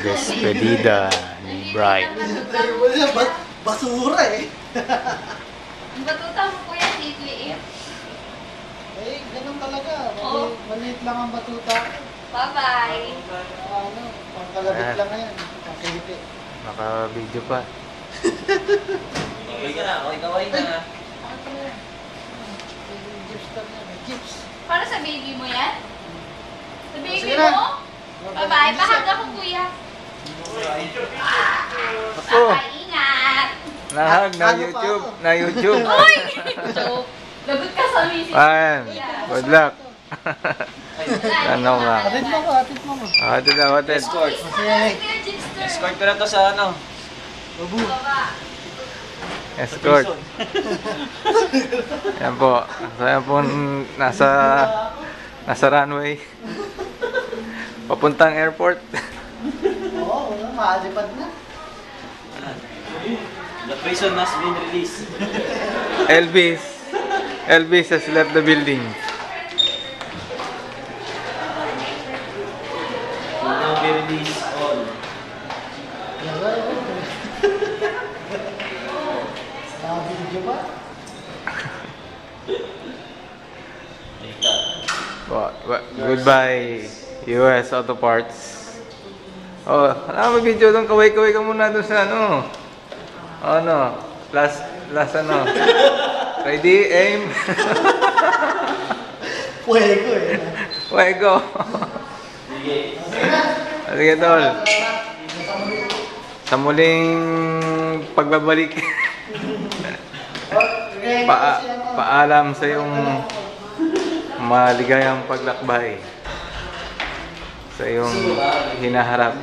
Despedida ni Bright. Basura eh. Ang batuta mo kuya, liit-liit. Eh, ganun talaga. Oo. Maliit lang ang batuta. Bye-bye. Ano, pangkalabit lang yan. Pangkilipi. Naka-video pa. Okay ka na, kaway ka na. Ano pala yan? May chips lang yan. May chips. Para sa baby mo yan? Sa baby Sige na. mo? Bye-bye. Bahag ako kuya. Ako, Bye, ingat. nahag na Ano pa YouTube. ako? Na YouTube. Uy! Joke. Lagot ka sa misis. Ayan. Good luck. Ano nga? Atid mo ko, atid mo ko. Ito na, hotel. Escort. Kasi, Escort ko na to sa ano. babu. Escort. Yan po. So, yan po nasa runway. Papuntang airport. Oo, maalipad na. The prison has been released. Elvis has left the building. Will now be released all. Nakabidyo ba? Goodbye, US Auto Parts. Oh, may video doon. Kaway-kaway ka muna doon sa ano. Ano? Last ano. Ready, aim. Puwego eh. Fuego. Sige. Sige, tol. Sa muling pagbabalik. Paalam sa iyong maligayang paglakbay sa iyong hinaharap.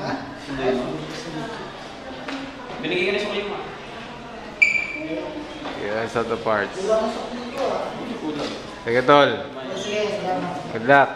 Binigay ka na sa kayo ma. US Auto Parts. Sige, tol. Good luck.